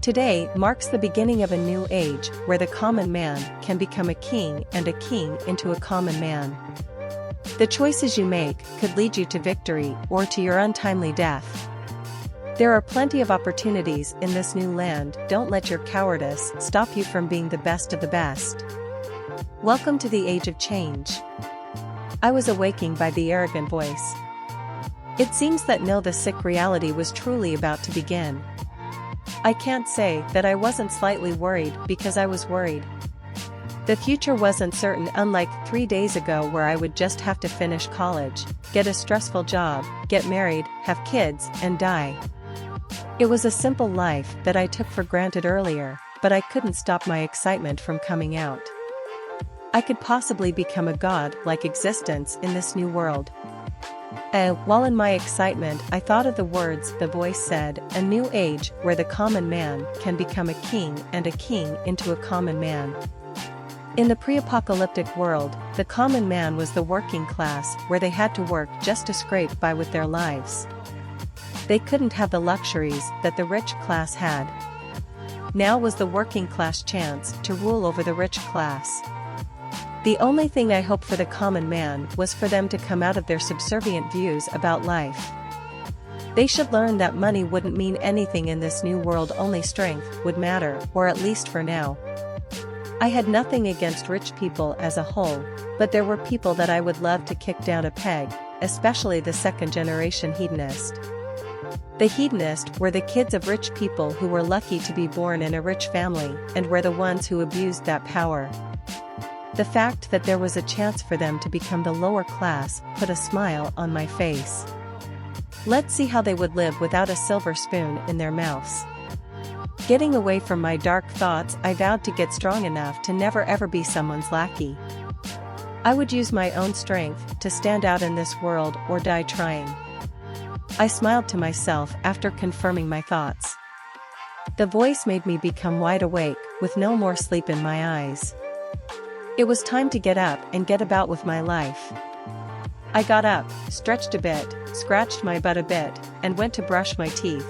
Today marks the beginning of a new age where the common man can become a king and a king into a common man. The choices you make could lead you to victory or to your untimely death. There are plenty of opportunities in this new land. Don't let your cowardice stop you from being the best of the best. Welcome to the age of change. I was awakened by the arrogant voice. It seems that the sick reality was truly about to begin. I can't say that I wasn't slightly worried because I was worried. The future wasn't certain, unlike 3 days ago where I would just have to finish college, get a stressful job, get married, have kids, and die. It was a simple life that I took for granted earlier, but I couldn't stop my excitement from coming out. I could possibly become a god-like existence in this new world. While in my excitement I thought of the words the voice said, a new age where the common man can become a king and a king into a common man. In the pre-apocalyptic world, the common man was the working class where they had to work just to scrape by with their lives. They couldn't have the luxuries that the rich class had. Now was the working class chance to rule over the rich class. The only thing I hoped for the common man was for them to come out of their subservient views about life. They should learn that money wouldn't mean anything in this new world, only strength would matter, or at least for now. I had nothing against rich people as a whole, but there were people that I would love to kick down a peg, especially the second-generation hedonist. The hedonists were the kids of rich people who were lucky to be born in a rich family and were the ones who abused that power. The fact that there was a chance for them to become the lower class put a smile on my face. Let's see how they would live without a silver spoon in their mouths. Getting away from my dark thoughts, I vowed to get strong enough to never ever be someone's lackey. I would use my own strength to stand out in this world or die trying. I smiled to myself after confirming my thoughts. The voice made me become wide awake, with no more sleep in my eyes. It was time to get up and get about with my life. I got up, stretched a bit, scratched my butt a bit, and went to brush my teeth.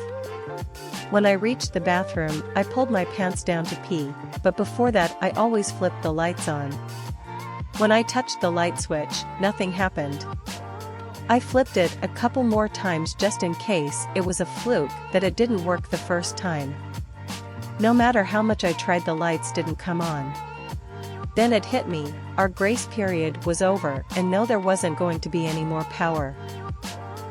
When I reached the bathroom, I pulled my pants down to pee, but before that I always flipped the lights on. When I touched the light switch, nothing happened. I flipped it a couple more times just in case it was a fluke that it didn't work the first time. No matter how much I tried, the lights didn't come on. Then it hit me, our grace period was over and there wasn't going to be any more power.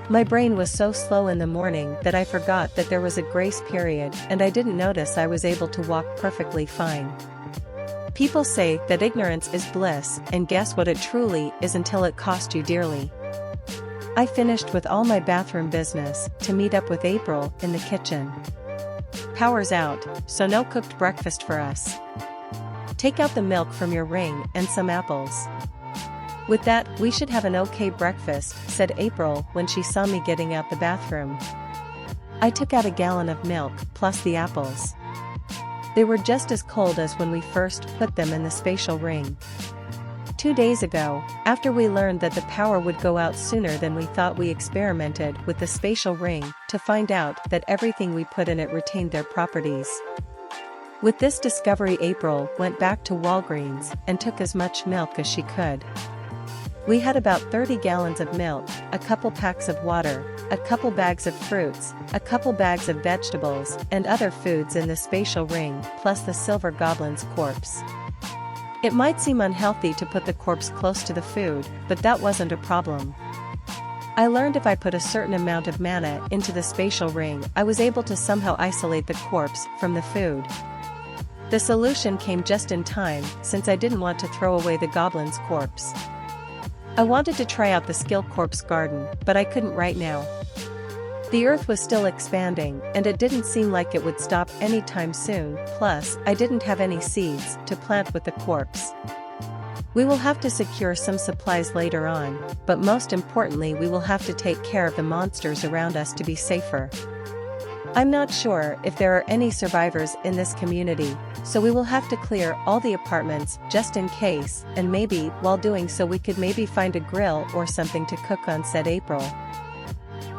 My brain was so slow in the morning that I forgot that there was a grace period and I didn't notice I was able to walk perfectly fine. People say that ignorance is bliss, and guess what, it truly is until it cost you dearly. I finished with all my bathroom business to meet up with April in the kitchen. Power's out, so no cooked breakfast for us. Take out the milk from your ring and some apples. With that, we should have an okay breakfast, said April when she saw me getting out the bathroom. I took out a gallon of milk, plus the apples. They were just as cold as when we first put them in the spatial ring. 2 days ago, after we learned that the power would go out sooner than we thought, we experimented with the spatial ring to find out that everything we put in it retained their properties. With this discovery, April went back to Walgreens and took as much milk as she could. We had about 30 gallons of milk, a couple packs of water, a couple bags of fruits, a couple bags of vegetables and other foods in the spatial ring, plus the silver goblin's corpse. It might seem unhealthy to put the corpse close to the food, but that wasn't a problem. I learned if I put a certain amount of mana into the spatial ring, I was able to somehow isolate the corpse from the food. The solution came just in time, since I didn't want to throw away the goblin's corpse. I wanted to try out the skill corpse garden, but I couldn't right now. The earth was still expanding, and it didn't seem like it would stop anytime soon, plus, I didn't have any seeds to plant with the corpse. We will have to secure some supplies later on, but most importantly we will have to take care of the monsters around us to be safer. I'm not sure if there are any survivors in this community, so we will have to clear all the apartments just in case, and maybe while doing so we could maybe find a grill or something to cook on, said April.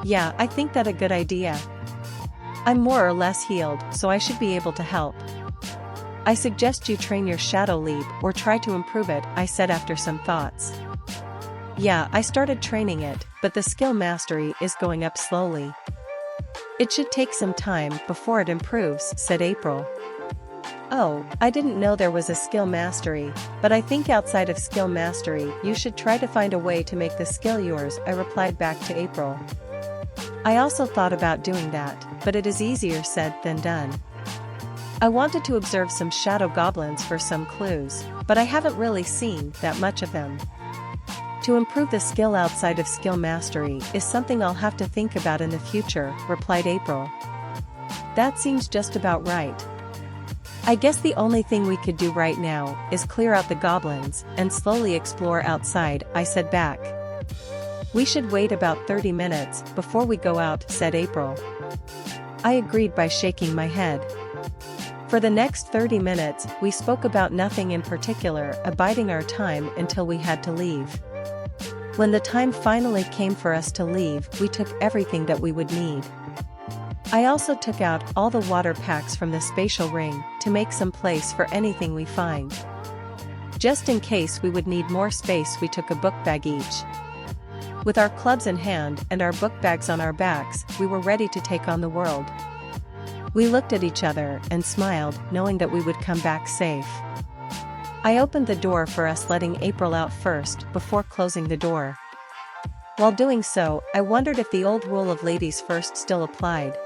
Yeah, I think that a good idea. I'm more or less healed, so I should be able to help. I suggest you train your shadow leap or try to improve it, I said after some thoughts. Yeah, I started training it, but the skill mastery is going up slowly. It should take some time before it improves, said April. Oh, I didn't know there was a skill mastery, but I think outside of skill mastery you should try to find a way to make the skill yours, I replied back to April. I also thought about doing that, but it is easier said than done. I wanted to observe some shadow goblins for some clues, but I haven't really seen that much of them. To improve the skill outside of skill mastery is something I'll have to think about in the future, replied April. That seems just about right. I guess the only thing we could do right now is clear out the goblins and slowly explore outside, I said back. We should wait about 30 minutes before we go out, said April. I agreed by shaking my head. For the next 30 minutes, we spoke about nothing in particular, abiding our time until we had to leave. When the time finally came for us to leave, we took everything that we would need. I also took out all the water packs from the spatial ring to make some place for anything we find. Just in case we would need more space, we took a book bag each. With our clubs in hand and our book bags on our backs, we were ready to take on the world. We looked at each other and smiled, knowing that we would come back safe. I opened the door for us, letting April out first before closing the door. While doing so, I wondered if the old rule of ladies first still applied.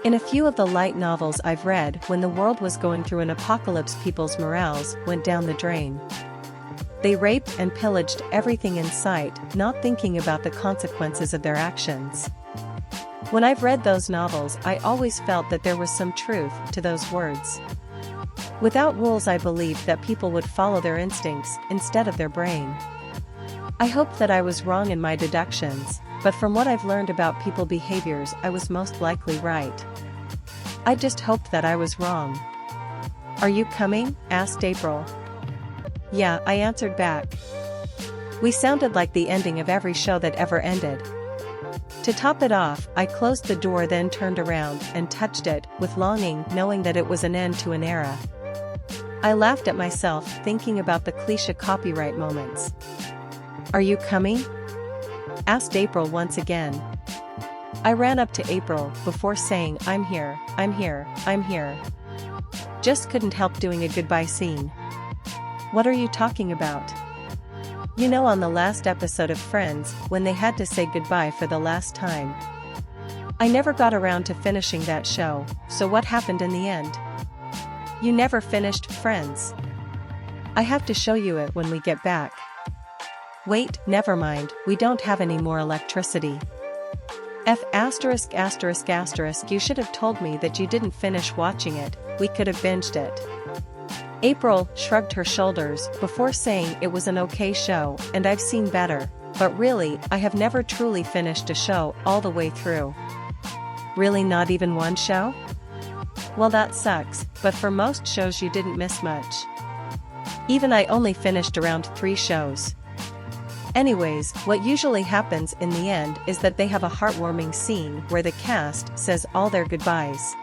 In a few of the light novels I've read, when the world was going through an apocalypse, people's morals went down the drain. They raped and pillaged everything in sight, not thinking about the consequences of their actions. When I've read those novels, I always felt that there was some truth to those words. Without rules, I believed that people would follow their instincts instead of their brain. I hoped that I was wrong in my deductions, but from what I've learned about people behaviors, I was most likely right. I just hoped that I was wrong. Are you coming? Asked April. Yeah, I answered back. We sounded like the ending of every show that ever ended. To top it off, I closed the door, then turned around and touched it with longing, knowing that it was an end to an era. I laughed at myself, thinking about the cliché copyright moments. Are you coming? Asked April once again. I ran up to April before saying, I'm here, I'm here, I'm here. Just couldn't help doing a goodbye scene. What are you talking about? You know, on the last episode of Friends, when they had to say goodbye for the last time. I never got around to finishing that show, so what happened in the end? You never finished Friends. I have to show you it when we get back. Wait, never mind, we don't have any more electricity. You should have told me that you didn't finish watching it, we could have binged it. April shrugged her shoulders before saying it was an okay show and I've seen better, but really, I have never truly finished a show all the way through. Really, not even one show? Well, that sucks, but for most shows you didn't miss much. Even I only finished around 3 shows. Anyways, what usually happens in the end is that they have a heartwarming scene where the cast says all their goodbyes.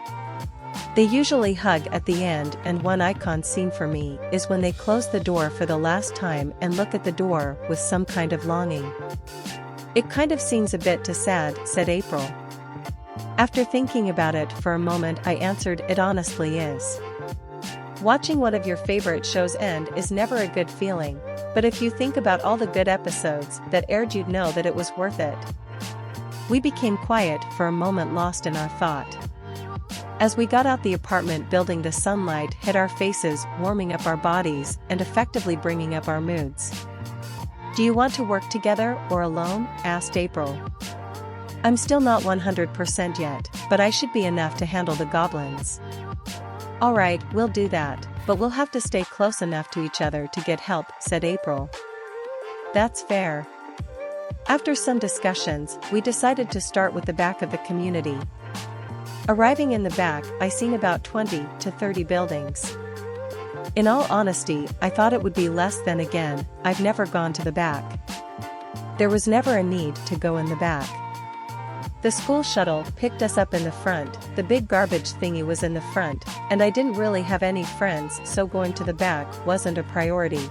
They usually hug at the end, and one icon scene for me is when they close the door for the last time and look at the door with some kind of longing. It kind of seems a bit too sad, said April. After thinking about it for a moment, I answered, it honestly is. Watching one of your favorite shows end is never a good feeling, but if you think about all the good episodes that aired, you'd know that it was worth it. We became quiet for a moment, lost in our thought. As we got out the apartment building, the sunlight hit our faces, warming up our bodies and effectively bringing up our moods. Do you want to work together or alone? Asked April. I'm still not 100% yet, but I should be enough to handle the goblins. Alright, we'll do that, but we'll have to stay close enough to each other to get help, said April. That's fair. After some discussions, we decided to start with the back of the community. Arriving in the back, I seen about 20 to 30 buildings. In all honesty, I thought it would be less. Then again, I've never gone to the back. There was never a need to go in the back. The school shuttle picked us up in the front, the big garbage thingy was in the front, and I didn't really have any friends, so going to the back wasn't a priority.